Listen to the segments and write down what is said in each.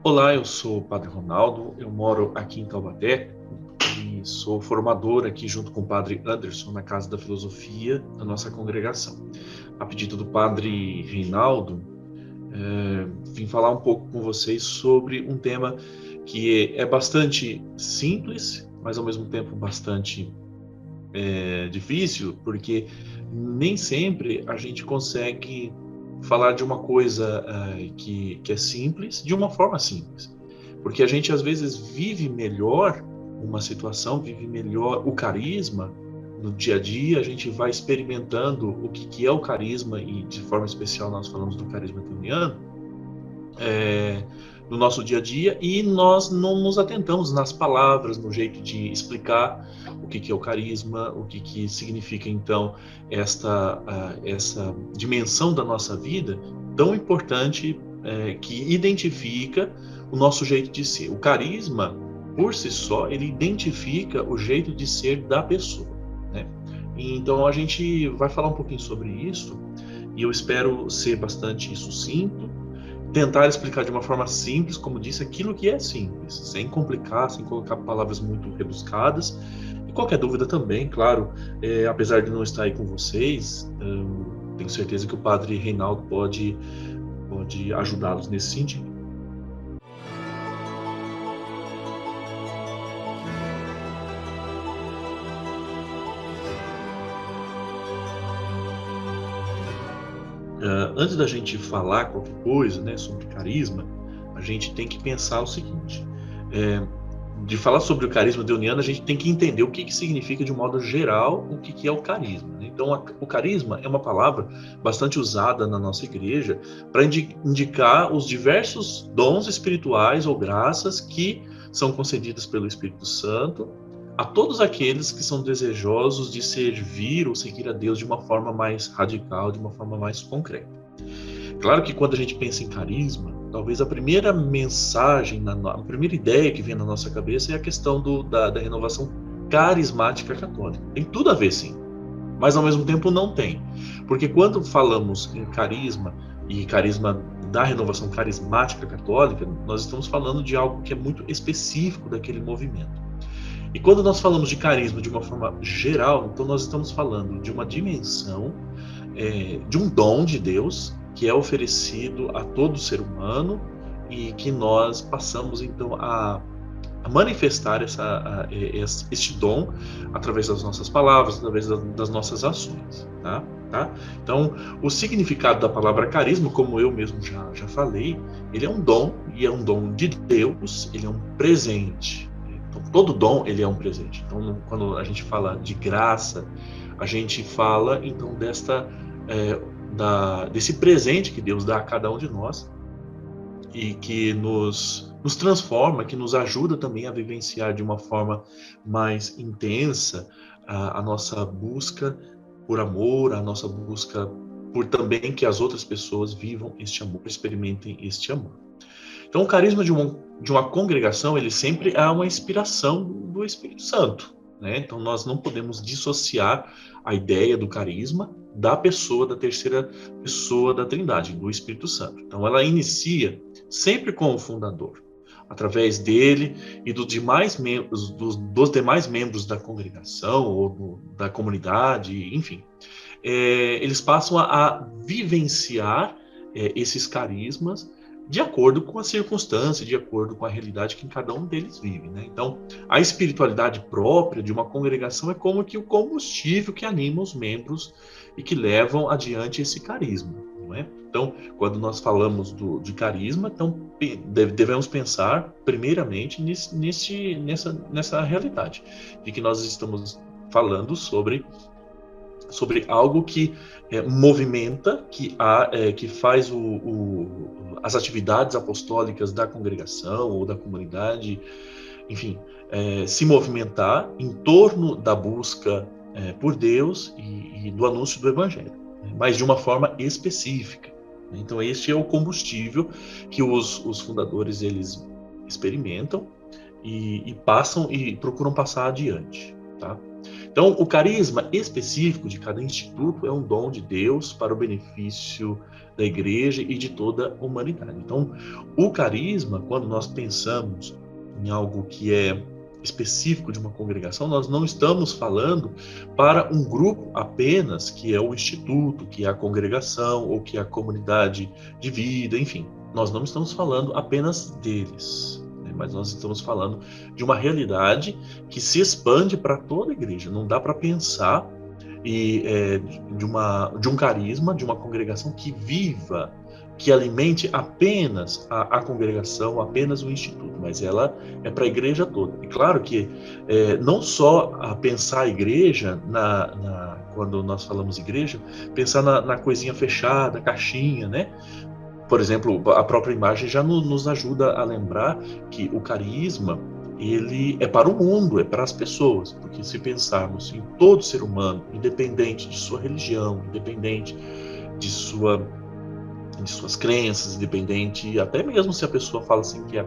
Olá, eu sou o Padre Ronaldo, eu moro aqui em Taubaté e sou formador aqui junto com o Padre Anderson na Casa da Filosofia da nossa congregação. A pedido do Padre Reinaldo, vim falar um pouco com vocês sobre um tema que é bastante simples, mas ao mesmo tempo bastante difícil, porque nem sempre a gente consegue falar de uma coisa que é simples de uma forma simples. Porque a gente às vezes vive melhor uma situação, vive melhor o carisma no dia a dia, a gente vai experimentando o que é o carisma, e de forma especial nós falamos do carisma teuliano, no nosso dia a dia, e nós não nos atentamos nas palavras, no jeito de explicar o que é o carisma, o que significa então essa dimensão da nossa vida tão importante, que identifica o nosso jeito de ser. O carisma, por si só, ele identifica o jeito de ser da pessoa, né? Então a gente vai falar um pouquinho sobre isso, e eu espero ser bastante sucinto, tentar explicar de uma forma simples, como disse, aquilo que é simples, sem complicar, sem colocar palavras muito rebuscadas. E qualquer dúvida também, claro, apesar de não estar aí com vocês, tenho certeza que o Padre Reinaldo pode ajudá-los nesse sentido. Antes da gente falar qualquer coisa, né, sobre carisma, a gente tem que pensar o seguinte: de falar sobre o carisma deoniano, a gente tem que entender o que significa, de um modo geral, o que é o carisma, né? Então, o carisma é uma palavra bastante usada na nossa igreja para indicar os diversos dons espirituais ou graças que são concedidas pelo Espírito Santo a todos aqueles que são desejosos de servir ou seguir a Deus de uma forma mais radical, de uma forma mais concreta. Claro que quando a gente pensa em carisma, talvez a primeira mensagem, a primeira ideia que vem na nossa cabeça é a questão da renovação carismática católica. Tem tudo a ver, sim, mas ao mesmo tempo não tem. Porque quando falamos em carisma, e carisma da renovação carismática católica, nós estamos falando de algo que é muito específico daquele movimento. E quando nós falamos de carisma de uma forma geral, então nós estamos falando de uma dimensão, de um dom de Deus que é oferecido a todo ser humano, e que nós passamos então a manifestar este dom através das nossas palavras, através das nossas ações, tá? Então, o significado da palavra carisma, como eu mesmo já falei, ele é um dom, e é um dom de Deus, ele é um presente. Então, todo dom, ele é um presente. Então, quando a gente fala de graça, a gente fala então desse presente que Deus dá a cada um de nós, e que nos transforma, que nos ajuda também a vivenciar de uma forma mais intensa a nossa busca por amor, a nossa busca por também que as outras pessoas vivam este amor, experimentem este amor. Então, o carisma de uma congregação, ele sempre é uma inspiração do Espírito Santo, né? Então, nós não podemos dissociar a ideia do carisma da pessoa, da terceira pessoa da Trindade, do Espírito Santo. Então, ela inicia sempre com o fundador. Através dele e dos demais membros da congregação ou da comunidade, enfim, eles passam a vivenciar esses carismas de acordo com a circunstância, de acordo com a realidade que cada um deles vive, né? Então, a espiritualidade própria de uma congregação é como que o combustível que anima os membros e que levam adiante esse carisma, não é? Então, quando nós falamos de carisma, então devemos pensar primeiramente nessa realidade, de que nós estamos falando sobre algo que movimenta, que faz as atividades apostólicas da congregação ou da comunidade, enfim, se movimentar em torno da busca por Deus e do anúncio do Evangelho, né? Mas de uma forma específica. Então, este é o combustível que os fundadores eles experimentam e passam e procuram passar adiante, tá? Então, o carisma específico de cada instituto é um dom de Deus para o benefício da igreja e de toda a humanidade. Então, o carisma, quando nós pensamos em algo que é específico de uma congregação, nós não estamos falando para um grupo apenas, que é o instituto, que é a congregação ou que é a comunidade de vida, enfim. Nós não estamos falando apenas deles, né? Mas nós estamos falando de uma realidade que se expande para toda a igreja. Não dá para pensar de um carisma, de uma congregação que viva, que alimente apenas a congregação, apenas o instituto, mas ela é para a igreja toda. E claro que não só a pensar a igreja, quando nós falamos igreja, pensar na coisinha fechada, caixinha, né? Por exemplo, a própria imagem já nos ajuda a lembrar que o carisma, ele é para o mundo, é para as pessoas, porque se pensarmos em todo ser humano, independente de sua religião, independente de suas crenças, independente, até mesmo se a pessoa fala assim que é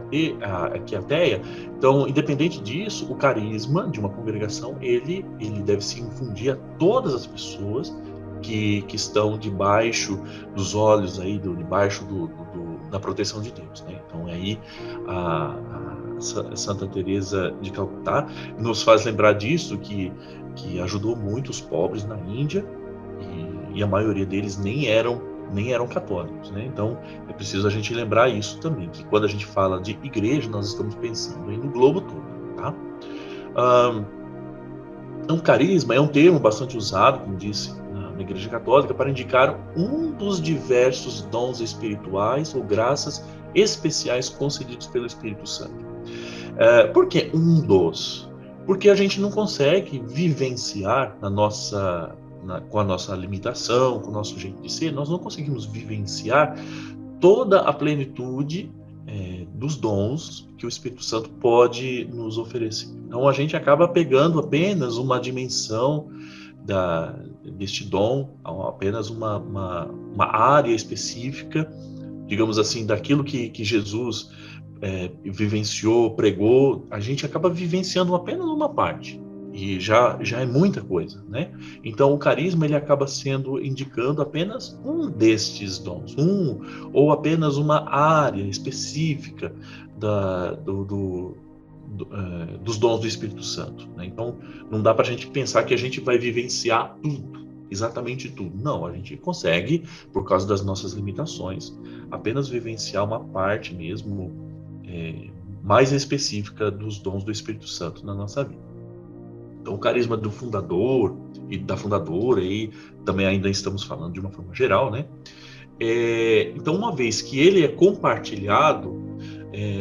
ateia, então, independente disso, o carisma de uma congregação, ele deve se infundir a todas as pessoas que estão debaixo dos olhos aí, debaixo da proteção de Deus, né? Então aí a Santa Teresa de Calcutá nos faz lembrar disso, que ajudou muito os pobres na Índia, e a maioria deles nem eram católicos, né? Então é preciso a gente lembrar isso também, que quando a gente fala de igreja, nós estamos pensando aí no globo todo, tá? Então, carisma é um termo bastante usado, como disse, na Igreja Católica, para indicar um dos diversos dons espirituais ou graças especiais concedidos pelo Espírito Santo. Por que um dos? Porque a gente não consegue vivenciar com a nossa limitação, com o nosso jeito de ser, nós não conseguimos vivenciar toda a plenitude dos dons que o Espírito Santo pode nos oferecer. Então a gente acaba pegando apenas uma dimensão deste dom, apenas uma área específica, digamos assim, daquilo que Jesus vivenciou, pregou. A gente acaba vivenciando apenas uma parte. E já é muita coisa, né? Então o carisma ele acaba indicando apenas um destes dons, ou apenas uma área específica dos dons do Espírito Santo, né? Então não dá para a gente pensar que a gente vai vivenciar tudo, exatamente tudo. Não, a gente consegue, por causa das nossas limitações, apenas vivenciar uma parte mesmo mais específica dos dons do Espírito Santo na nossa vida. Então, o carisma do fundador e da fundadora, aí também ainda estamos falando de uma forma geral, né? Então, uma vez que ele é compartilhado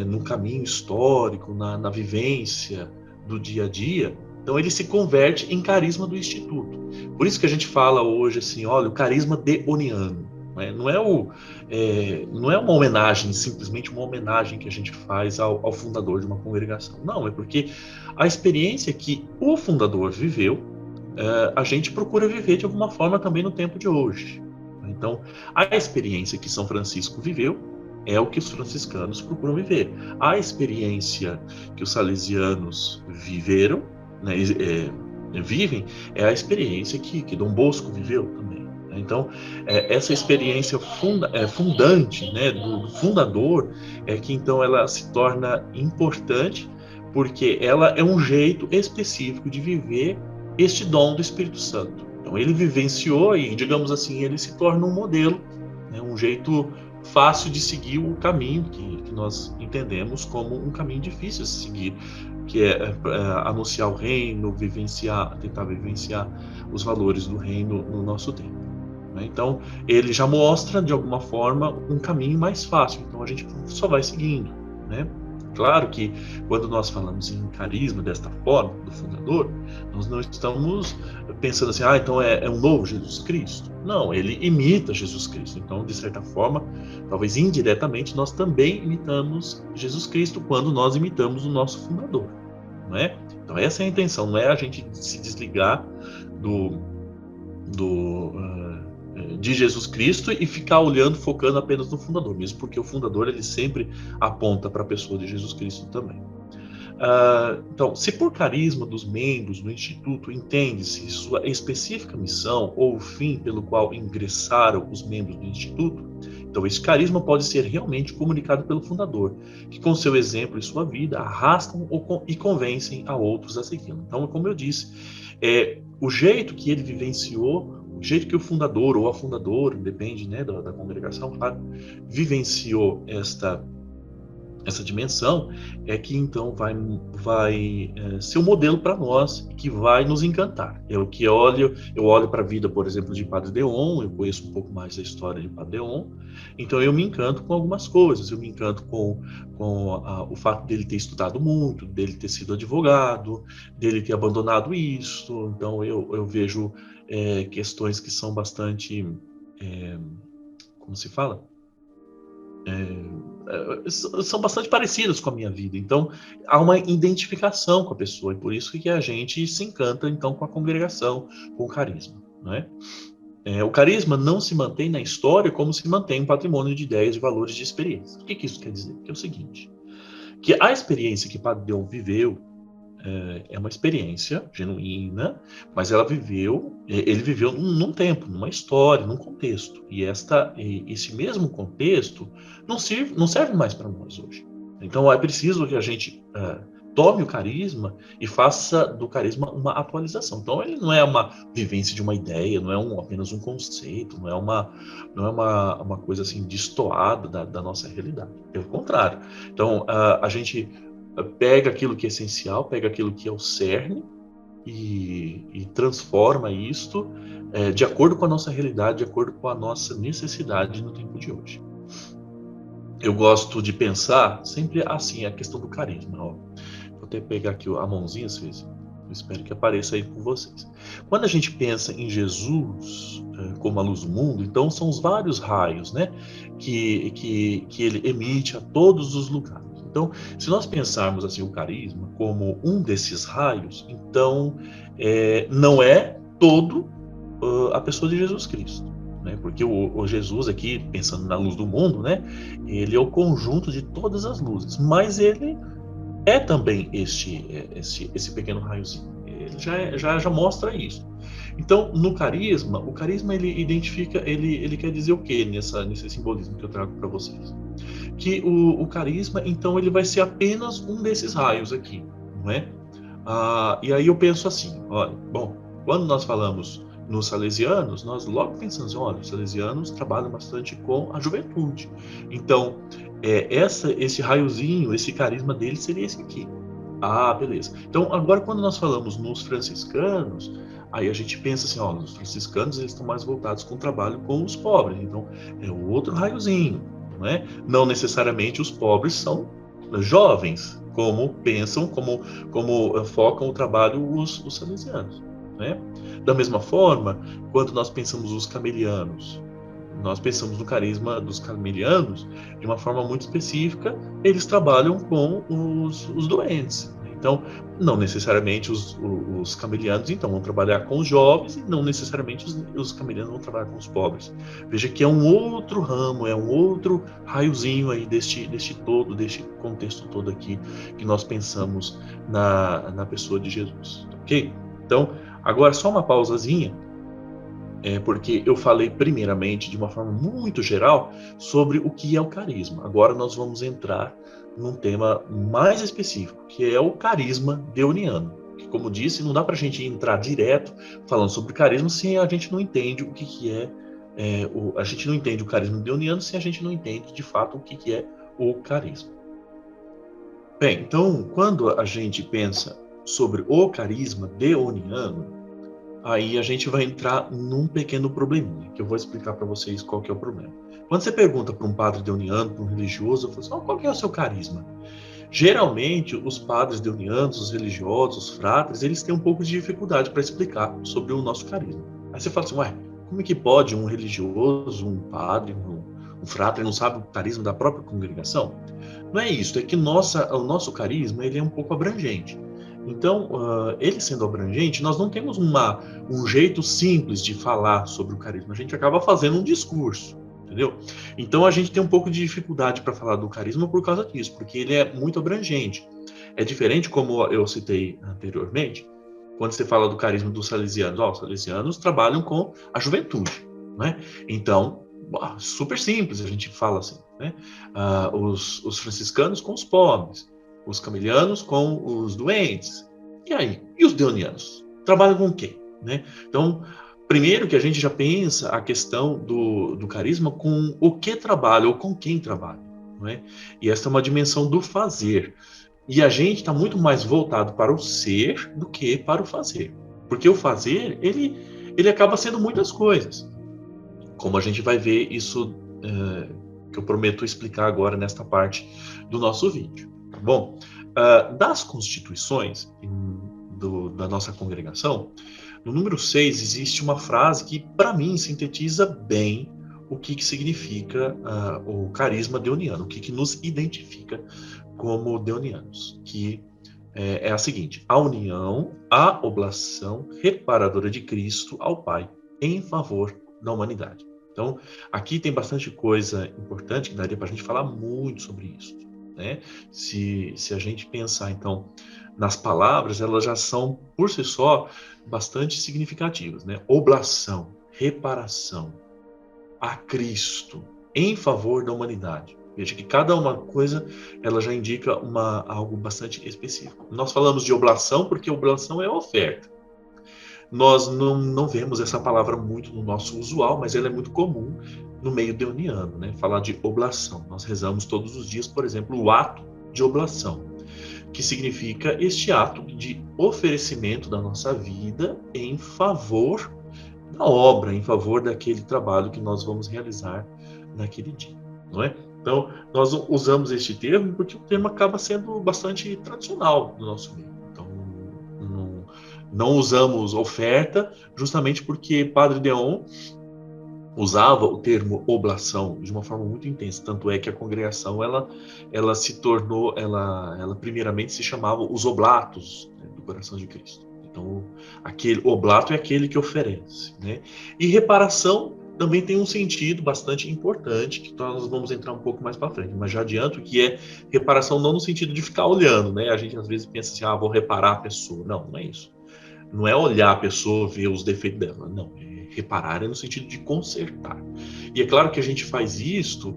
no caminho histórico, na vivência do dia a dia, então ele se converte em carisma do Instituto. Por isso que a gente fala hoje assim, olha, o carisma deoniano. Né? Não é uma homenagem, simplesmente uma homenagem que a gente faz ao fundador de uma congregação. Não, é porque a experiência que o fundador viveu, a gente procura viver de alguma forma também no tempo de hoje. Então, a experiência que São Francisco viveu é o que os franciscanos procuram viver. A experiência que os salesianos viveram, né, vivem, é a experiência que Dom Bosco viveu também. Então, essa experiência fundante, né, do fundador, é que então ela se torna importante, porque ela é um jeito específico de viver este dom do Espírito Santo. Então, ele vivenciou e, digamos assim, ele se torna um modelo, né, um jeito fácil de seguir o caminho que nós entendemos como um caminho difícil de seguir, que é anunciar o reino, tentar vivenciar os valores do reino no nosso tempo. Então, ele já mostra, de alguma forma, um caminho mais fácil. Então, a gente só vai seguindo, né? Claro que, quando nós falamos em carisma desta forma, do fundador, nós não estamos pensando assim, então é um novo Jesus Cristo. Não, ele imita Jesus Cristo. Então, de certa forma, talvez indiretamente, nós também imitamos Jesus Cristo quando nós imitamos o nosso fundador, não é? Então, essa é a intenção, não é a gente se desligar de Jesus Cristo e ficar olhando, focando apenas no fundador, mesmo porque o fundador ele sempre aponta para a pessoa de Jesus Cristo também. Então, se por carisma dos membros do Instituto entende-se sua específica missão ou o fim pelo qual ingressaram os membros do Instituto, então esse carisma pode ser realmente comunicado pelo fundador, que com seu exemplo e sua vida arrastam e convencem a outros a segui-lo. Então, como eu disse, o jeito que ele vivenciou, o jeito que o fundador ou a fundadora, depende, né, da congregação, claro, vivenciou essa dimensão, é que então vai ser um modelo para nós, que vai nos encantar. Eu olho para a vida, por exemplo, de Padre Deon, eu conheço um pouco mais da história de Padre Deon, então eu me encanto com algumas coisas, eu me encanto com o fato dele ter estudado muito, dele ter sido advogado, dele ter abandonado isso, então eu vejo questões que são bastante, como se fala? São bastante parecidas com a minha vida, então há uma identificação com a pessoa, e por isso que a gente se encanta então com a congregação, com o carisma, né? O carisma não se mantém na história como se mantém um patrimônio de ideias, de valores, de experiências. O que isso quer dizer? Que é o seguinte, que a experiência que Padre Deon viveu é uma experiência genuína, mas ele viveu num tempo, numa história, num contexto. E esse mesmo contexto não serve mais para nós hoje. Então é preciso que a gente tome o carisma e faça do carisma uma atualização. Então ele não é uma vivência de uma ideia, não é apenas um conceito, não é uma coisa assim destoada da nossa realidade. Pelo contrário. Então a gente pega aquilo que é essencial, pega aquilo que é o cerne e transforma isto de acordo com a nossa realidade, de acordo com a nossa necessidade no tempo de hoje. Eu gosto de pensar sempre assim, a questão do carisma. Ó. Vou até pegar aqui a mãozinha, vocês. Eu espero que apareça aí com vocês. Quando a gente pensa em Jesus como a luz do mundo, então são os vários raios, né, que ele emite a todos os lugares. Então, se nós pensarmos assim o carisma como um desses raios, então não é todo a pessoa de Jesus Cristo, né? Porque o Jesus aqui, pensando na luz do mundo, né, ele é o conjunto de todas as luzes, mas ele é também esse pequeno raiozinho. Ele já mostra isso. Então, no carisma, o carisma ele identifica, ele quer dizer o quê nesse simbolismo que eu trago para vocês? Que o carisma, então, ele vai ser apenas um desses raios aqui, não é? E aí eu penso assim, olha, bom, quando nós falamos nos salesianos, nós logo pensamos, olha, os salesianos trabalham bastante com a juventude. Então, esse raiozinho, esse carisma dele seria esse aqui. Beleza. Então, agora quando nós falamos nos franciscanos, aí a gente pensa assim, ó, os franciscanos eles estão mais voltados com o trabalho com os pobres. Então, é o outro raiozinho, não é? Não necessariamente os pobres são jovens, como pensam, como focam o trabalho os salesianos, né? Da mesma forma, quando nós pensamos os camelianos, nós pensamos no carisma dos camelianos de uma forma muito específica, eles trabalham com os doentes. Então, não necessariamente os camelianos então, vão trabalhar com os jovens e não necessariamente os camelianos vão trabalhar com os pobres. Veja que é um outro ramo, é um outro raiozinho aí deste contexto todo aqui que nós pensamos na pessoa de Jesus. Ok? Então, agora só uma pausazinha, porque eu falei primeiramente de uma forma muito geral sobre o que é o carisma. Agora nós vamos entrar num tema mais específico, que é o carisma deoniano. Que, como disse, não dá para a gente entrar direto falando sobre carisma se a gente não entende o que é, a gente não entende o carisma deoniano se a gente não entende de fato o que é o carisma. Bem, então, quando a gente pensa sobre o carisma deoniano, aí a gente vai entrar num pequeno probleminha, que eu vou explicar para vocês qual que é o problema. Quando você pergunta para um padre deoniano, para um religioso, falo assim, qual que é o seu carisma? Geralmente, os padres deonianos, os religiosos, os fratres, eles têm um pouco de dificuldade para explicar sobre o nosso carisma. Aí você fala assim, como é que pode um religioso, um padre, um fratre não sabe o carisma da própria congregação? Não é isso, é que o nosso carisma ele é um pouco abrangente. Então, ele sendo abrangente, nós não temos um jeito simples de falar sobre o carisma. A gente acaba fazendo um discurso, entendeu? Então a gente tem um pouco de dificuldade para falar do carisma por causa disso, porque ele é muito abrangente. É diferente, como eu citei anteriormente, quando você fala do carisma dos salesianos. Os salesianos trabalham com a juventude, né? Então, super simples, a gente fala assim, né? Os franciscanos com os pobres, os camelianos com os doentes. E aí? E os deonianos? Trabalham com o quê? Né? Então, primeiro que a gente já pensa a questão do carisma com o que trabalha ou com quem trabalha. Não é? E essa é uma dimensão do fazer. E a gente está muito mais voltado para o ser do que para o fazer. Porque o fazer, ele acaba sendo muitas coisas. Como a gente vai ver isso que eu prometo explicar agora nesta parte do nosso vídeo. Tá bom? Das constituições da nossa congregação, no número 6 existe uma frase que, para mim, sintetiza bem o que significa o carisma deoniano, o que nos identifica como deonianos, que é a seguinte: a união, a oblação reparadora de Cristo ao Pai em favor da humanidade. Então, aqui tem bastante coisa importante que daria para a gente falar muito sobre isso, né? Se a gente pensar, então, nas palavras, elas já são, por si só, bastante significativas, né? Oblação, reparação, a Cristo, em favor da humanidade. Veja que cada uma coisa, ela já indica algo bastante específico. Nós falamos de oblação porque oblação é oferta. Nós não vemos essa palavra muito no nosso usual, mas ela é muito comum no meio deoniano, né? Falar de oblação. Nós rezamos todos os dias, por exemplo, o ato de oblação, que significa este ato de oferecimento da nossa vida em favor da obra, em favor daquele trabalho que nós vamos realizar naquele dia, não é? Então, nós usamos este termo porque o termo acaba sendo bastante tradicional no nosso meio. Então, não usamos oferta justamente porque Padre Deon usava o termo oblação de uma forma muito intensa, tanto é que a congregação ela se tornou, ela primeiramente se chamava os oblatos, né, do coração de Cristo. Então, aquele oblato é aquele que oferece, né? E reparação também tem um sentido bastante importante, que nós vamos entrar um pouco mais para frente, mas já adianto que é reparação não no sentido de ficar olhando, né? A gente às vezes pensa assim, vou reparar a pessoa. Não, não é isso. Não é olhar a pessoa, ver os defeitos dela, não. Reparar é no sentido de consertar. E é claro que a gente faz isto,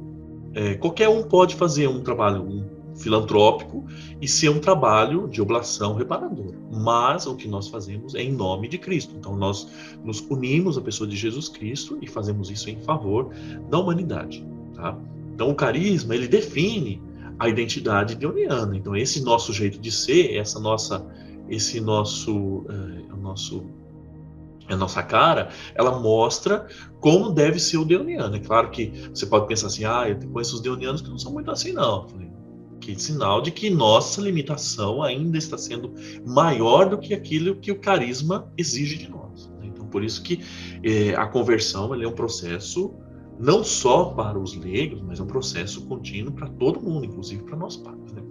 qualquer um pode fazer um trabalho filantrópico e ser um trabalho de oblação reparadora. Mas o que nós fazemos é em nome de Cristo. Então nós nos unimos à pessoa de Jesus Cristo e fazemos isso em favor da humanidade. Tá? Então o carisma, ele define a identidade deoniana. Então esse nosso jeito de ser, a nossa cara, ela mostra como deve ser o deoniano. É claro que você pode pensar assim, eu conheço os deonianos que não são muito assim, não. Que sinal de que nossa limitação ainda está sendo maior do que aquilo que o carisma exige de nós. Então, por isso que a conversão é um processo não só para os leigos, mas é um processo contínuo para todo mundo, inclusive para nós padres, né?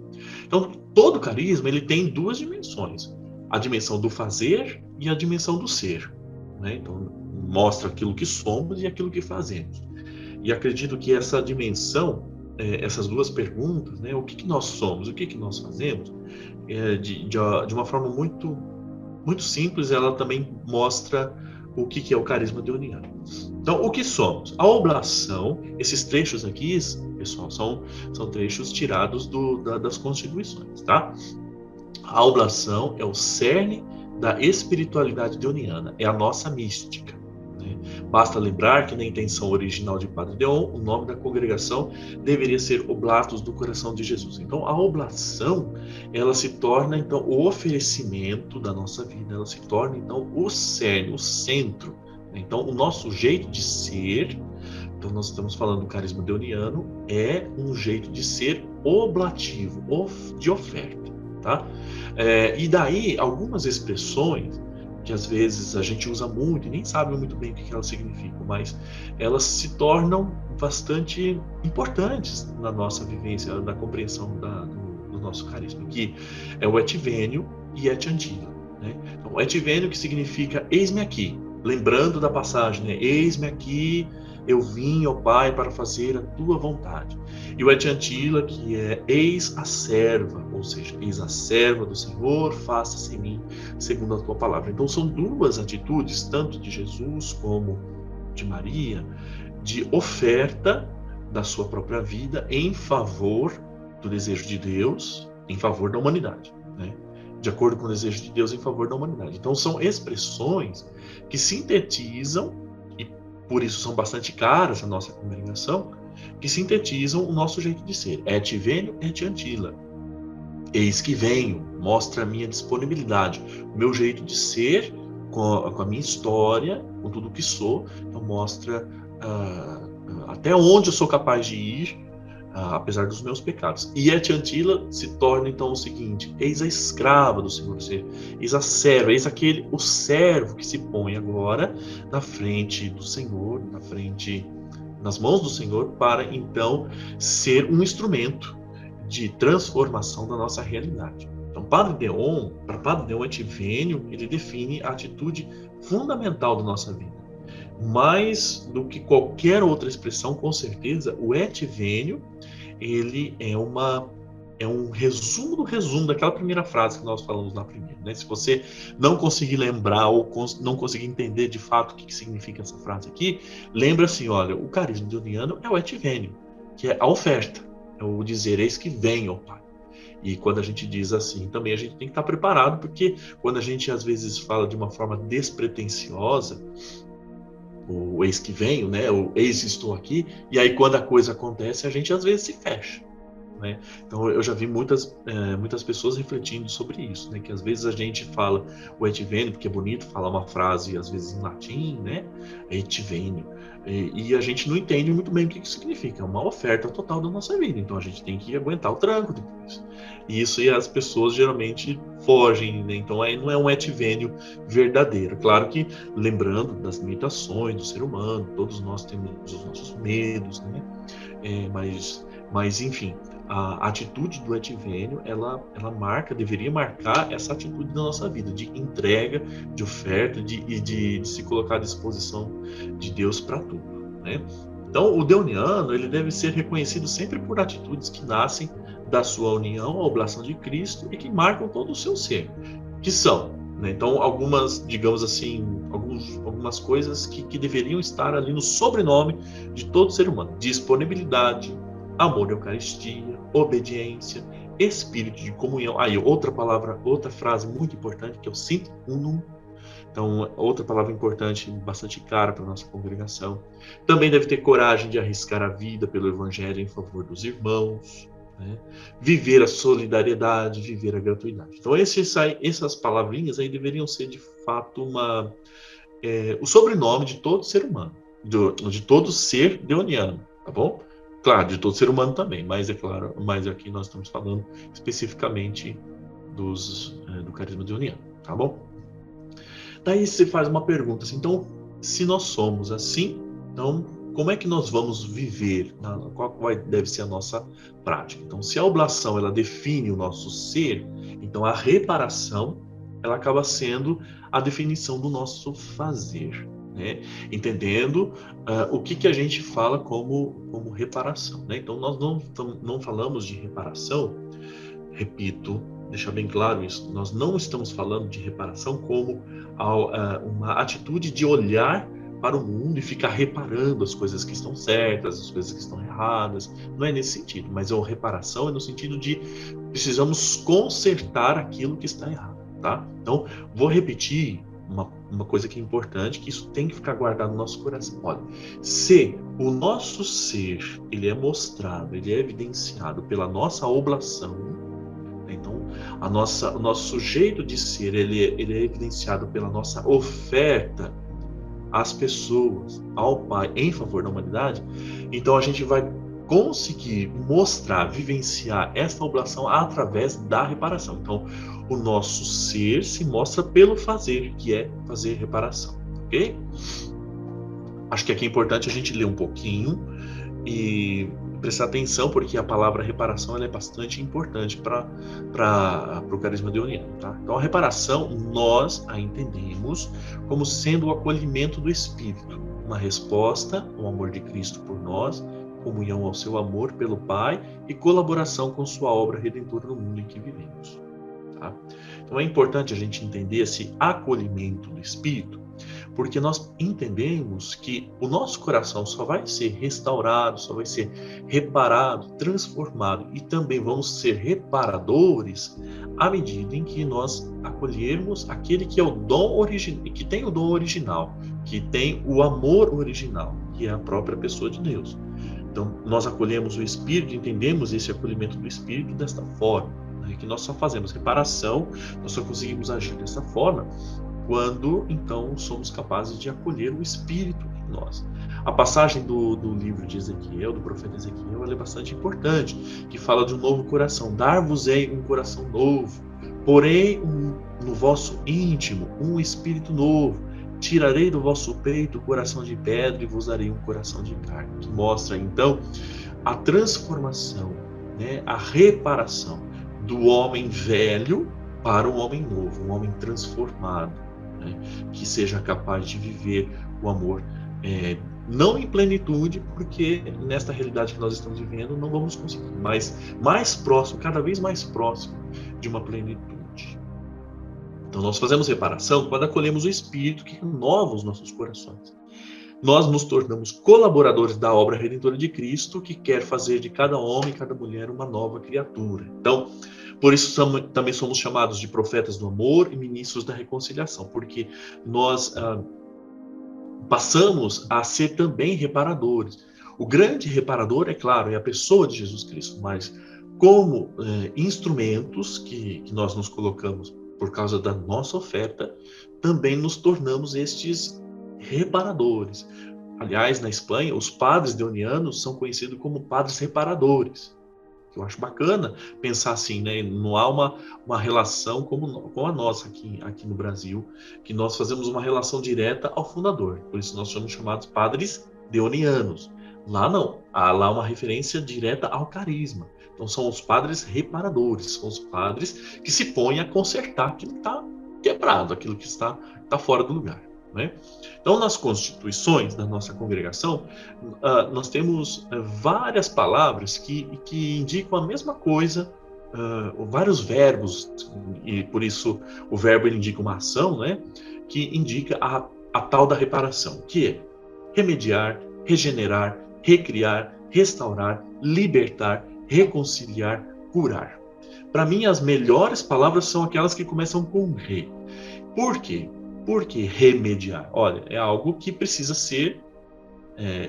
Então, todo carisma ele tem duas dimensões: a dimensão do fazer e a dimensão do ser. Né? Então, mostra aquilo que somos e aquilo que fazemos. E acredito que essa dimensão, essas duas perguntas, né? O que nós somos, o que nós fazemos, de uma forma muito, muito simples, ela também mostra o que é o carisma deoniano. Então, o que somos? A oblação, esses trechos aqui, pessoal, são trechos tirados das constituições, tá? A oblação é o cerne da espiritualidade deoniana, é a nossa mística. Né? Basta lembrar que na intenção original de Padre Deon, o nome da congregação deveria ser Oblatos do Coração de Jesus. Então, a oblação, ela se torna, então, o oferecimento da nossa vida, ela se torna, então, o cerne, o centro. Então, o nosso jeito de ser, então nós estamos falando do carisma deoniano, é um jeito de ser oblativo, de oferta. Tá? E daí, algumas expressões que às vezes a gente usa muito e nem sabe muito bem o que elas significam, mas elas se tornam bastante importantes na nossa vivência, na compreensão do nosso carisma, que é o et venio e et antiva. Né? Então, et venio, que significa eis-me aqui, lembrando da passagem, né? Eis-me aqui, eu vim, ó Pai, para fazer a tua vontade. E o et antila, que é eis a serva, ou seja, eis a serva do Senhor, faça-se em mim segundo a tua palavra. Então são duas atitudes, tanto de Jesus como de Maria, de oferta da sua própria vida em favor do desejo de Deus, em favor da humanidade, né? De acordo com o desejo de Deus em favor da humanidade. Então são expressões que sintetizam, e por isso são bastante caras à nossa congregação, que sintetizam o nosso jeito de ser. Et venio, et antila. Eis que venho, mostra a minha disponibilidade, o meu jeito de ser, com a minha história, com tudo que sou, então mostra até onde eu sou capaz de ir, apesar dos meus pecados. E et antila se torna então o seguinte: eis a escrava do Senhor, eis a serva, eis o servo que se põe agora na frente do Senhor, nas mãos do Senhor, para então ser um instrumento de transformação da nossa realidade. Então, para Padre Deon et venio, ele define a atitude fundamental da nossa vida. Mais do que qualquer outra expressão, com certeza, o et venio, ele é um resumo do resumo daquela primeira frase que nós falamos na primeira, né? Se você não conseguir lembrar ou não conseguir entender de fato o que significa essa frase aqui, lembra assim, olha, o carisma deoniano é o et venio, que é a oferta, é o dizer, eis que venho, ó Pai. E quando a gente diz assim, também a gente tem que estar preparado, porque quando a gente às vezes fala de uma forma despretensiosa, o eis que venho, né? O eis estou aqui, e aí quando a coisa acontece, a gente às vezes se fecha, né? Então eu já vi muitas pessoas refletindo sobre isso, né? Que às vezes a gente fala o et venio, porque é bonito falar uma frase às vezes em latim, né? Et venio. E a gente não entende muito bem o que significa. É uma oferta total da nossa vida. Então a gente tem que aguentar o tranco depois. E isso as pessoas geralmente fogem, né? Então aí não é um et venio verdadeiro. Claro que lembrando das limitações do ser humano, todos nós temos os nossos medos, né? Mas enfim, a atitude do et venio, ela deveria marcar essa atitude da nossa vida, de entrega, de oferta, de se colocar à disposição de Deus para tudo, né? Então, o deoniano, ele deve ser reconhecido sempre por atitudes que nascem da sua união à oblação de Cristo e que marcam todo o seu ser, que são, né? Então, algumas, digamos assim, algumas coisas que deveriam estar ali no sobrenome de todo ser humano: disponibilidade, amor à Eucaristia, obediência, espírito de comunhão. Aí, outra frase muito importante, que é o sint unum. Então, outra palavra importante, bastante cara para a nossa congregação. Também deve ter coragem de arriscar a vida pelo Evangelho em favor dos irmãos, né? Viver a solidariedade, viver a gratuidade. Então, essas palavrinhas aí deveriam ser, de fato, o sobrenome de todo ser humano, de todo ser deoniano, tá bom? Claro, de todo ser humano também, mas é claro, mas aqui nós estamos falando especificamente do carisma deoniano, tá bom? Daí você faz uma pergunta assim, então, se nós somos assim, então como é que nós vamos viver? Qual deve ser a nossa prática? Então, se a oblação ela define o nosso ser, então a reparação ela acaba sendo a definição do nosso fazer, né? Entendendo o que a gente fala como reparação, né? Então, nós não falamos de reparação, repito, deixar bem claro isso, nós não estamos falando de reparação como uma atitude de olhar para o mundo e ficar reparando as coisas que estão certas, as coisas que estão erradas. Não é nesse sentido, mas a reparação é no sentido de precisamos consertar aquilo que está errado, tá? Então, vou repetir uma coisa que é importante, que isso tem que ficar guardado no nosso coração. Olha, se o nosso ser ele é mostrado, ele é evidenciado pela nossa oblação, então o nosso jeito de ser ele é evidenciado pela nossa oferta às pessoas, ao Pai, em favor da humanidade, então a gente vai conseguir mostrar, vivenciar essa oblação através da reparação. Então, o nosso ser se mostra pelo fazer, que é fazer reparação, ok? Acho que aqui é importante a gente ler um pouquinho e prestar atenção, porque a palavra reparação ela é bastante importante para o carisma deoniano, tá? Então, a reparação, nós a entendemos como sendo o acolhimento do espírito, uma resposta ao amor de Cristo por nós, comunhão ao seu amor pelo Pai e colaboração com sua obra redentora no mundo em que vivemos. Tá? Então é importante a gente entender esse acolhimento do Espírito, porque nós entendemos que o nosso coração só vai ser restaurado, só vai ser reparado, transformado e também vamos ser reparadores à medida em que nós acolhermos aquele que é o dom original, que tem o dom original, que tem o amor original, que é a própria pessoa de Deus. Então, nós acolhemos o Espírito, entendemos esse acolhimento do Espírito desta forma, né, que nós só fazemos reparação, nós só conseguimos agir dessa forma quando, então, somos capazes de acolher o Espírito em nós. A passagem do livro de Ezequiel, do profeta Ezequiel, ela é bastante importante, que fala de um novo coração. Dar-vos-ei um coração novo, porém no vosso íntimo um espírito novo. Tirarei do vosso peito o coração de pedra e vos darei um coração de carne. Que mostra, então, a transformação, né, a reparação do homem velho para o homem novo, um homem transformado, né, que seja capaz de viver o amor, não em plenitude, porque nesta realidade que nós estamos vivendo não vamos conseguir, mas mais próximo, cada vez mais próximo de uma plenitude. Então nós fazemos reparação quando acolhemos o Espírito que renova os nossos corações. Nós nos tornamos colaboradores da obra redentora de Cristo, que quer fazer de cada homem e cada mulher uma nova criatura. Então, por isso também somos chamados de profetas do amor e ministros da reconciliação, porque nós passamos a ser também reparadores. O grande reparador, é claro, é a pessoa de Jesus Cristo, mas como instrumentos que nós nos colocamos por causa da nossa oferta, também nos tornamos estes reparadores. Aliás, na Espanha, os padres deonianos são conhecidos como padres reparadores. Eu acho bacana pensar assim, né? Não há uma relação como a nossa aqui no Brasil, que nós fazemos uma relação direta ao fundador. Por isso nós somos chamados padres deonianos. Lá não, há lá uma referência direta ao carisma. Então são os padres reparadores, são os padres que se põem a consertar aquilo que está quebrado, aquilo que está fora do lugar, né? Então, nas constituições da nossa congregação, nós temos várias palavras que indicam a mesma coisa, vários verbos, e por isso o verbo ele indica uma ação, né, que indica a tal da reparação, que é remediar, regenerar, recriar, restaurar, libertar, reconciliar, curar. Para mim, as melhores palavras são aquelas que começam com re. Por quê? Porque remediar, olha, é algo que precisa ser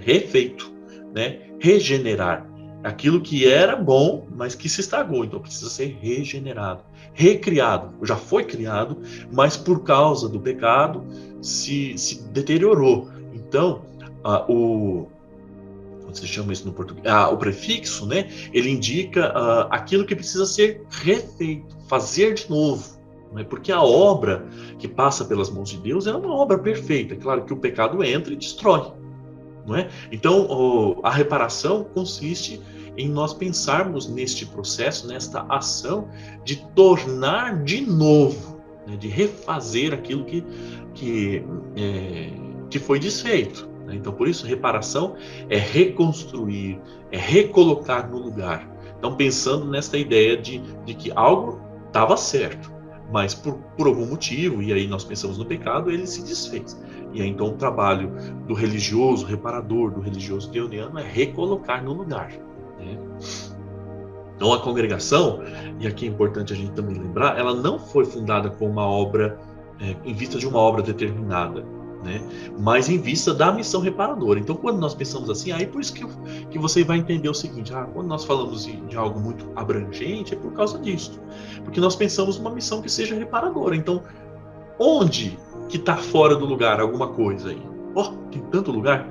refeito, né? Regenerar, aquilo que era bom, mas que se estragou, então precisa ser regenerado. Recriado, já foi criado, mas por causa do pecado se deteriorou. Então, como se chama isso no português? O prefixo, né? Ele indica aquilo que precisa ser refeito, fazer de novo. Né? Porque a obra que passa pelas mãos de Deus é uma obra perfeita. É claro que o pecado entra e destrói. Não é? Então, a reparação consiste em nós pensarmos neste processo, nesta ação de tornar de novo, né? De refazer aquilo que foi desfeito. Então, por isso, reparação é reconstruir, é recolocar no lugar. Então, pensando nesta ideia de que algo estava certo, mas por algum motivo, e aí nós pensamos no pecado, ele se desfez. E aí, então, o trabalho do religioso reparador, do religioso deoniano, é recolocar no lugar, né? Então, a congregação, e aqui é importante a gente também lembrar, ela não foi fundada com uma obra, em vista de uma obra determinada, né? Mas em vista da missão reparadora. Então, quando nós pensamos assim, aí por isso que você vai entender o seguinte: quando nós falamos de algo muito abrangente, é por causa disso, porque nós pensamos numa missão que seja reparadora. Então, onde que está fora do lugar alguma coisa aí? Tem tanto lugar,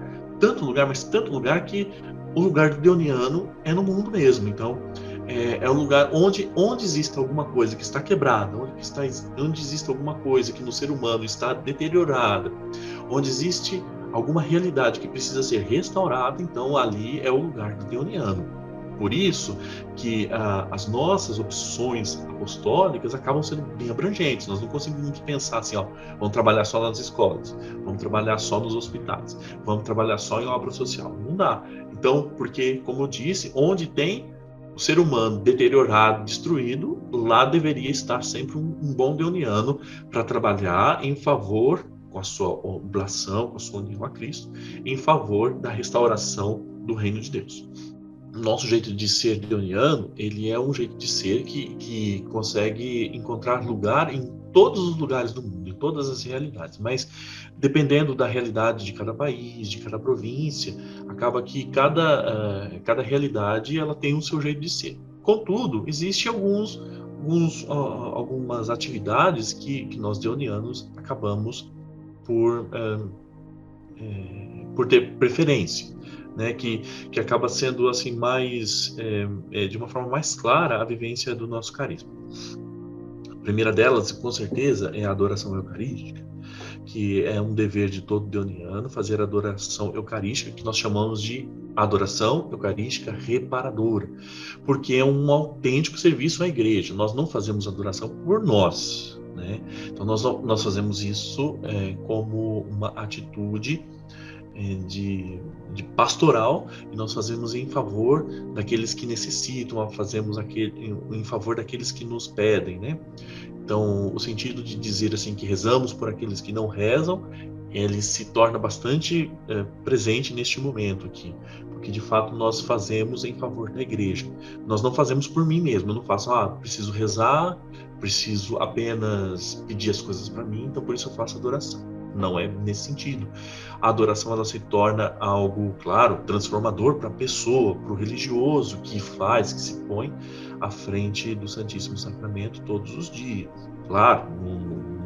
mas tanto lugar que o lugar do deoniano é no mundo mesmo. Então, é um lugar onde existe alguma coisa que está quebrada, onde existe alguma coisa que no ser humano está deteriorada, onde existe alguma realidade que precisa ser restaurada, então ali é o lugar do deoniano. Por isso que as nossas opções apostólicas acabam sendo bem abrangentes. Nós não conseguimos pensar assim, ó, vamos trabalhar só nas escolas, vamos trabalhar só nos hospitais, vamos trabalhar só em obra social. Não dá. Então, porque, como eu disse, onde tem o ser humano deteriorado, destruído, lá deveria estar sempre um bom deoniano para trabalhar em favor, com a sua oblação, com a sua união a Cristo, em favor da restauração do reino de Deus. Nosso jeito de ser deoniano, ele é um jeito de ser que consegue encontrar lugar em todos os lugares do mundo, em todas as realidades, mas dependendo da realidade de cada país, de cada província, acaba que cada realidade ela tem o seu jeito de ser. Contudo, existem algumas atividades que nós deonianos acabamos por ter preferência, né, que acaba sendo assim mais de uma forma mais clara a vivência do nosso carisma. A primeira delas, com certeza, é a adoração eucarística, que é um dever de todo deoniano fazer a adoração eucarística, que nós chamamos de adoração eucarística reparadora, porque é um autêntico serviço à igreja. Nós não fazemos adoração por nós, né? Então nós fazemos isso como uma atitude de pastoral, e nós fazemos em favor daqueles que necessitam, fazemos em favor daqueles que nos pedem, né? Então, o sentido de dizer assim que rezamos por aqueles que não rezam, ele se torna bastante presente neste momento aqui, porque de fato nós fazemos em favor da igreja. Nós não fazemos por mim mesmo, eu não faço, preciso rezar, preciso apenas pedir as coisas para mim, então por isso eu faço adoração. Não é nesse sentido. A adoração ela se torna algo, claro, transformador para a pessoa, para o religioso que se põe à frente do Santíssimo Sacramento todos os dias. Claro,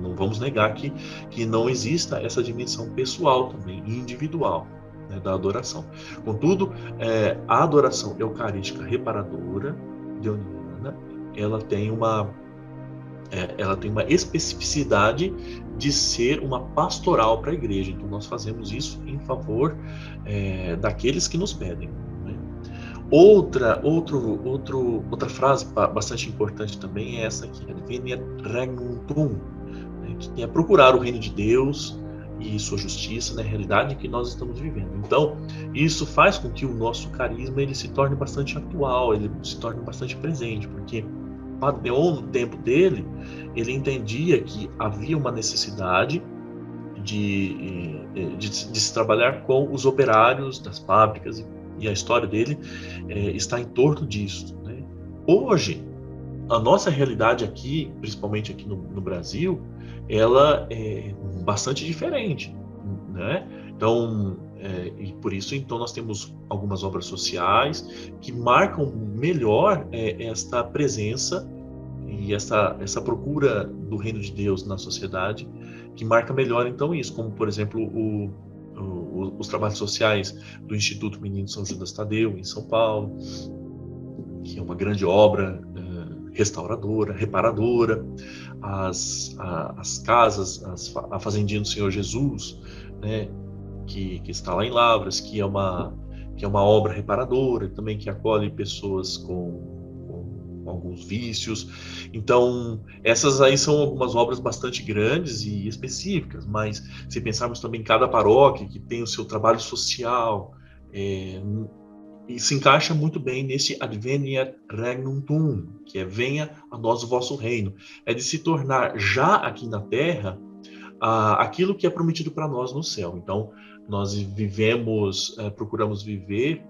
não vamos negar que não exista essa dimensão pessoal também, individual, né, da adoração. Contudo, a adoração eucarística reparadora, deoniana, ela tem uma especificidade de ser uma pastoral para a igreja. Então, nós fazemos isso em favor daqueles que nos pedem. Né? Outra frase bastante importante também é essa aqui, Adveniat Regnum Tuum, né? Que é procurar o reino de Deus e sua justiça na realidade que nós estamos vivendo. Então, isso faz com que o nosso carisma ele se torne bastante atual, ele se torne bastante presente, porque Padre Leon, no tempo dele, ele entendia que havia uma necessidade de se trabalhar com os operários das fábricas, e a história dele está em torno disso. Né? Hoje, a nossa realidade aqui, principalmente aqui no Brasil, ela é bastante diferente. Né? Então, e por isso, então, nós temos algumas obras sociais que marcam melhor esta presença e essa procura do reino de Deus na sociedade, que marca melhor, então, isso, como, por exemplo, os trabalhos sociais do Instituto Menino São Judas Tadeu, em São Paulo, que é uma grande obra restauradora, reparadora, as casas, a Fazendinha do Senhor Jesus, né, que está lá em Lavras, que é uma obra reparadora, também que acolhe pessoas com alguns vícios. Então, essas aí são algumas obras bastante grandes e específicas, mas se pensarmos também em cada paróquia que tem o seu trabalho social, e se encaixa muito bem nesse Adveniat Regnum Tuum, que é venha a nós o vosso reino, é de se tornar já aqui na terra aquilo que é prometido para nós no céu. Então, nós procuramos viver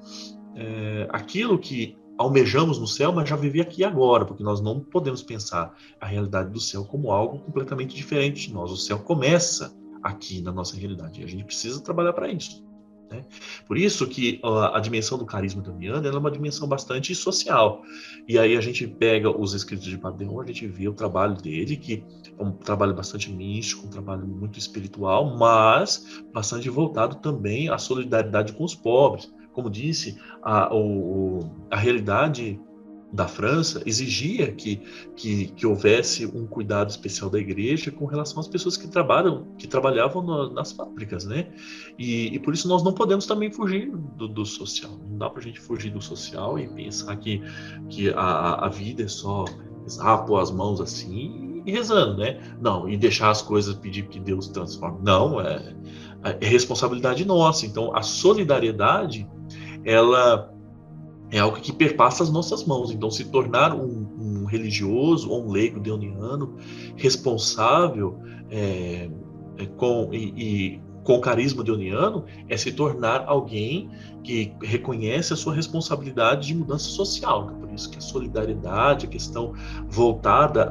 aquilo que almejamos no céu, mas já viver aqui e agora, porque nós não podemos pensar a realidade do céu como algo completamente diferente de nós. O céu começa aqui na nossa realidade, e a gente precisa trabalhar para isso. Né? Por isso que a dimensão do carisma deoniano é uma dimensão bastante social. E aí a gente pega os escritos de Padre Leon, a gente vê o trabalho dele, que é um trabalho bastante místico, um trabalho muito espiritual, mas bastante voltado também à solidariedade com os pobres. Como disse, a realidade da França exigia que houvesse um cuidado especial da igreja com relação às pessoas que trabalhavam nas fábricas, né? E por isso nós não podemos também fugir do social. Não dá para a gente fugir do social e pensar que a vida é só pôr as mãos assim e rezando, né? Não, e deixar as coisas, pedir que Deus transforme. Não, é responsabilidade nossa. Então, a solidariedade, ela é algo que perpassa as nossas mãos. Então, se tornar um religioso ou um leigo deoniano responsável com o carisma deoniano é se tornar alguém que reconhece a sua responsabilidade de mudança social. Então, por isso que a solidariedade, a questão voltada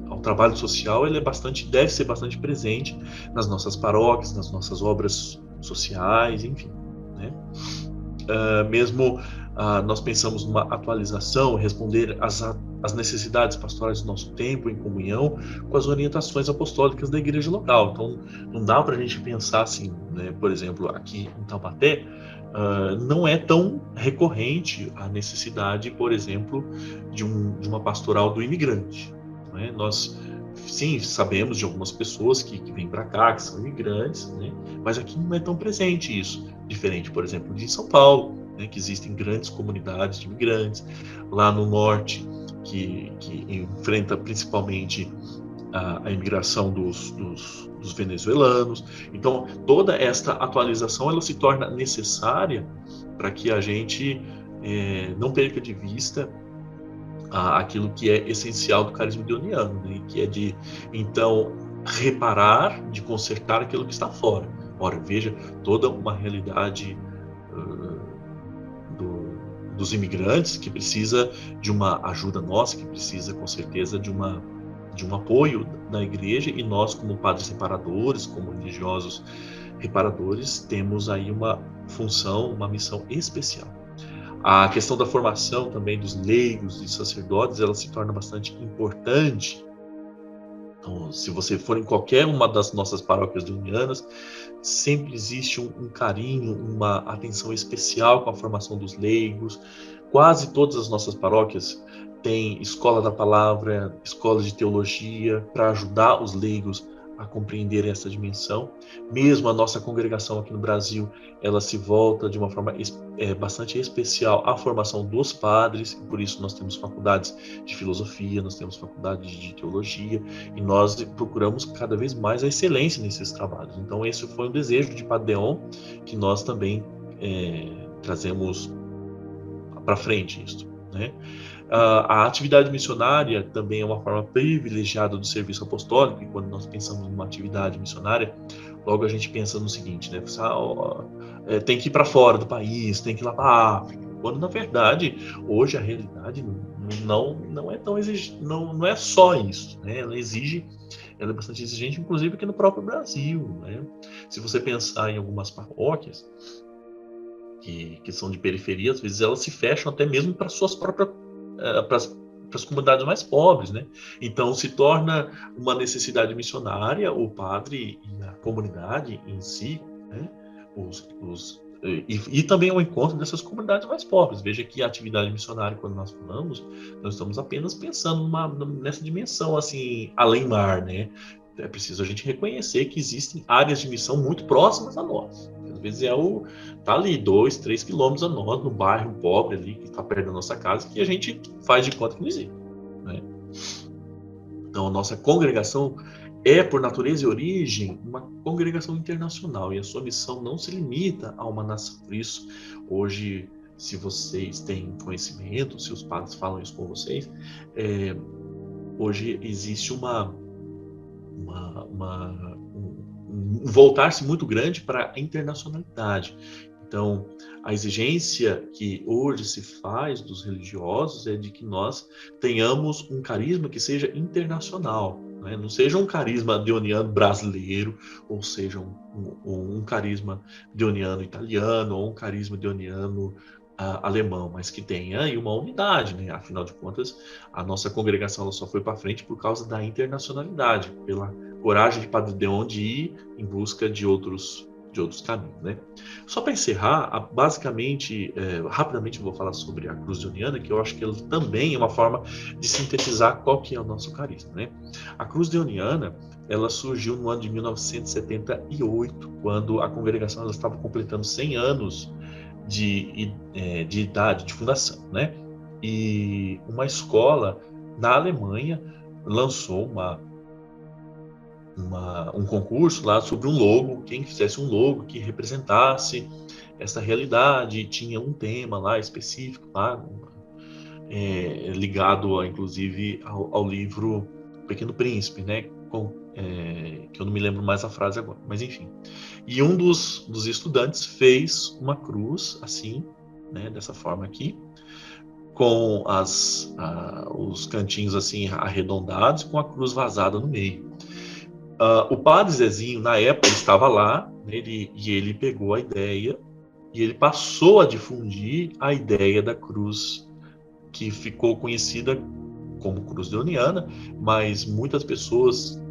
ao trabalho social, ele deve ser bastante presente nas nossas paróquias, nas nossas obras sociais, enfim, né? Mesmo nós pensamos numa atualização, responder às necessidades pastorais do nosso tempo em comunhão com as orientações apostólicas da igreja local. Então, não dá para a gente pensar assim, né? Por exemplo, aqui em Taubaté, não é tão recorrente a necessidade, por exemplo, de uma pastoral do imigrante, né? Nós, sim, sabemos de algumas pessoas que vêm para cá, que são imigrantes, né? Mas aqui não é tão presente isso. Diferente, por exemplo, de São Paulo, né, que existem grandes comunidades de imigrantes, lá no norte, que enfrenta principalmente a imigração dos venezuelanos. Então, toda esta atualização ela se torna necessária para que a gente não perca de vista aquilo que é essencial do carisma deoniano, né, que é de, então, reparar, de consertar aquilo que está fora. Ora, veja toda uma realidade dos imigrantes que precisa de uma ajuda nossa, que precisa com certeza de um apoio da igreja, e nós, como padres reparadores, como religiosos reparadores, temos aí uma função, uma missão especial. A questão da formação também dos leigos e sacerdotes, ela se torna bastante importante. Então, se você for em qualquer uma das nossas paróquias deonianas, sempre existe um carinho, uma atenção especial com a formação dos leigos. Quase todas as nossas paróquias têm escola da palavra, escola de teologia, para ajudar os leigos a compreender essa dimensão. Mesmo a nossa congregação aqui no Brasil, ela se volta de uma forma bastante especial à formação dos padres, e por isso nós temos faculdades de filosofia, nós temos faculdades de teologia, e nós procuramos cada vez mais a excelência nesses trabalhos. Então esse foi um desejo de Padre Deon, que nós também trazemos para frente isso, né? A atividade missionária também é uma forma privilegiada do serviço apostólico, e quando nós pensamos numa atividade missionária, logo a gente pensa no seguinte, né? Tem que ir para fora do país, tem que ir lá para a África, quando na verdade hoje a realidade não é tão exigente, não é só isso, né? Ela é bastante exigente, inclusive aqui no próprio Brasil, né? Se você pensar em algumas paróquias que são de periferia, às vezes elas se fecham até mesmo para suas próprias para as comunidades mais pobres, né? Então se torna uma necessidade missionária o padre e a comunidade em si, né? E também o encontro dessas comunidades mais pobres. Veja que a atividade missionária, quando nós falamos, nós estamos apenas pensando nessa dimensão assim além mar, né? É preciso a gente reconhecer que existem áreas de missão muito próximas a nós. Às vezes tá ali 2, 3 quilômetros a nós, no bairro pobre ali, que está perto da nossa casa, que a gente faz de conta que não existe, né? Então, a nossa congregação é, por natureza e origem, uma congregação internacional, e a sua missão não se limita a uma nação. Por isso, hoje, se vocês têm conhecimento, se os padres falam isso com vocês, hoje existe um voltar-se muito grande para a internacionalidade. Então, a exigência que hoje se faz dos religiosos é de que nós tenhamos um carisma que seja internacional, né? Não seja um carisma deoniano brasileiro, ou seja, um carisma deoniano italiano, ou um carisma deoniano alemão, mas que tenha aí uma unidade, né? Afinal de contas, a nossa congregação ela só foi para frente por causa da internacionalidade, pela coragem de Padre Deon de ir em busca de outros de outros caminhos, né? Só para encerrar, basicamente, rapidamente eu vou falar sobre a cruz deoniana, que eu acho que ela também é uma forma de sintetizar qual que é o nosso carisma, né? A cruz deoniana, ela surgiu no ano de 1978, quando a congregação ela estava completando 100 anos de idade, de fundação, né? E uma escola na Alemanha lançou um concurso lá sobre um logo, quem fizesse um logo que representasse essa realidade, tinha um tema lá específico, lá, ligado inclusive ao livro Pequeno Príncipe, né? Que eu não me lembro mais a frase agora, mas enfim. E um dos estudantes fez uma cruz assim, né? Dessa forma aqui, com os cantinhos assim arredondados, com a cruz vazada no meio. O padre Zezinho, na época, ele estava lá, né, e ele pegou a ideia e ele passou a difundir a ideia da cruz, que ficou conhecida como cruz deoniana, mas muitas pessoas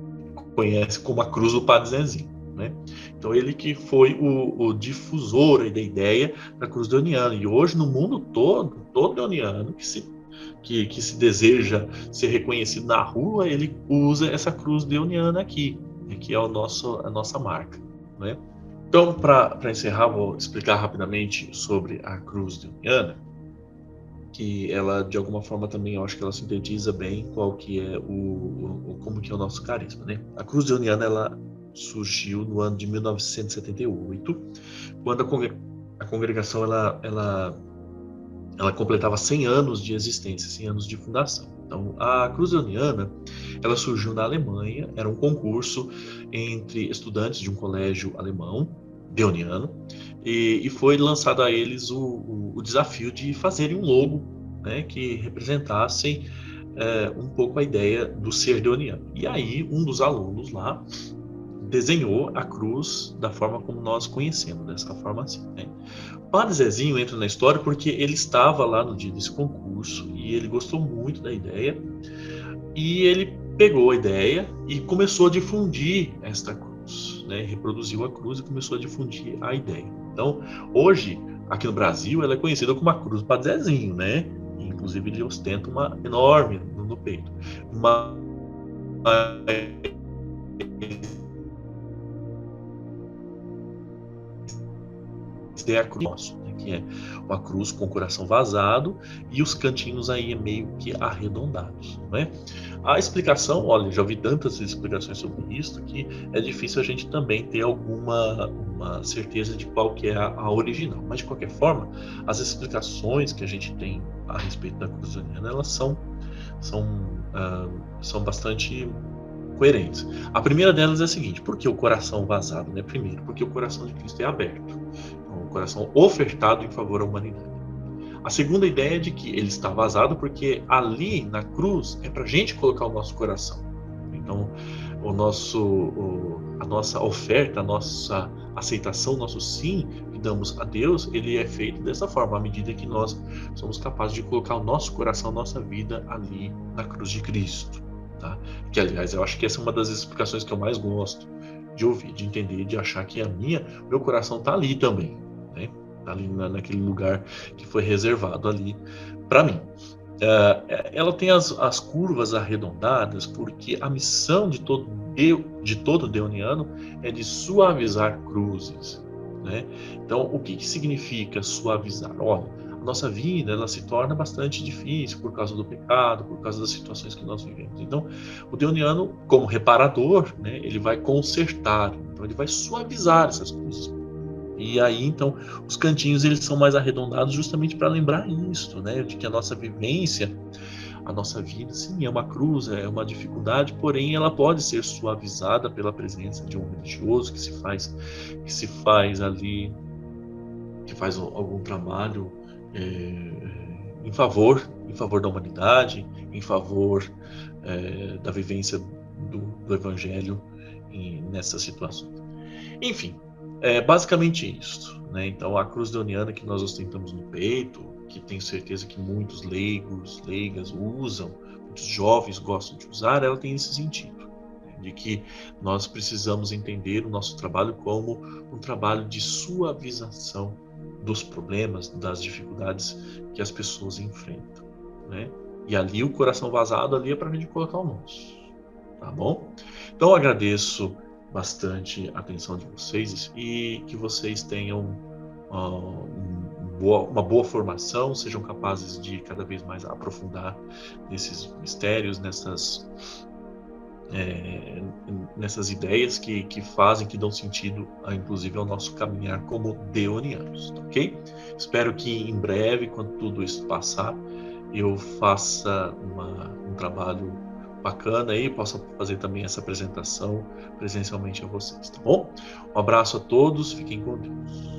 conhecem como a cruz do padre Zezinho, né? Então ele que foi o difusor da ideia da cruz deoniana. E hoje no mundo todo deoniano que se deseja ser reconhecido na rua, ele usa essa cruz deoniana aqui, né, que é a nossa marca, né? Então, para encerrar, vou explicar rapidamente sobre a cruz deoniana, que ela, de alguma forma, também, eu acho que ela sintetiza bem qual que é como que é o nosso carisma, né? A cruz deoniana, ela surgiu no ano de 1978, quando a congregação, ela completava 100 anos de existência, 100 anos de fundação. Então, a cruz deoniana, ela surgiu na Alemanha, era um concurso entre estudantes de um colégio alemão, deoniano, e foi lançado a eles o desafio de fazerem um logo, né, que representassem um pouco a ideia do ser deoniano. E aí, um dos alunos lá desenhou a cruz da forma como nós conhecemos, dessa forma assim, né? O padre Zezinho entra na história porque ele estava lá no dia desse concurso e ele gostou muito da ideia e ele pegou a ideia e começou a difundir esta cruz, né? Reproduziu a cruz e começou a difundir a ideia. Então, hoje, aqui no Brasil, ela é conhecida como a cruz do padre Zezinho, né? E, inclusive, ele ostenta uma enorme no peito. Mas é a cruz, né, que é uma cruz com o coração vazado e os cantinhos aí meio que arredondados, né? A explicação, olha, já ouvi tantas explicações sobre isso que é difícil a gente também ter uma certeza de qual que é a original. Mas de qualquer forma, as explicações que a gente tem a respeito da cruz deoniana, elas são bastante coerentes. A primeira delas é a seguinte: por que o coração vazado, né? Primeiro, porque o coração de Cristo é aberto, um coração ofertado em favor da humanidade. A segunda ideia é de que ele está vazado porque ali na cruz é para a gente colocar o nosso coração. Então, a nossa oferta, a nossa aceitação, o nosso sim que damos a Deus, ele é feito dessa forma, à medida que nós somos capazes de colocar o nosso coração, a nossa vida ali na cruz de Cristo. Tá? Que, aliás, eu acho que essa é uma das explicações que eu mais gosto de ouvir, de entender, de achar que meu coração está ali também, né? Tá ali naquele lugar que foi reservado ali para mim. Ela tem as curvas arredondadas porque a missão de todo deoniano é de suavizar cruzes, né? Então, o que significa suavizar? Olha, a nossa vida ela se torna bastante difícil por causa do pecado, por causa das situações que nós vivemos. Então, o deoniano, como reparador, né, ele vai consertar, então ele vai suavizar essas cruzes. E aí, então, os cantinhos eles são mais arredondados justamente para lembrar isso, né? De que a nossa vivência, a nossa vida, sim, é uma cruz, é uma dificuldade, porém ela pode ser suavizada pela presença de um religioso que se faz ali, que faz algum trabalho em favor da humanidade, em favor da vivência do Evangelho nessas situações. Enfim, é basicamente isso, né? Então, a cruz deoniana que nós ostentamos no peito, que tenho certeza que muitos leigas usam, muitos jovens gostam de usar, ela tem esse sentido, né? de que nós precisamos entender o nosso trabalho como um trabalho de suavização dos problemas, das dificuldades que as pessoas enfrentam, né? E ali o coração vazado ali é para a gente colocar o nosso, tá bom? Então eu agradeço bastante a atenção de vocês e que vocês tenham uma boa formação, sejam capazes de cada vez mais aprofundar nesses mistérios, nessas ideias que fazem, que dão sentido, inclusive, ao nosso caminhar como deonianos, tá ok? Espero que em breve, quando tudo isso passar, eu faça um trabalho bacana aí, possa fazer também essa apresentação presencialmente a vocês, tá bom? Um abraço a todos, fiquem com Deus.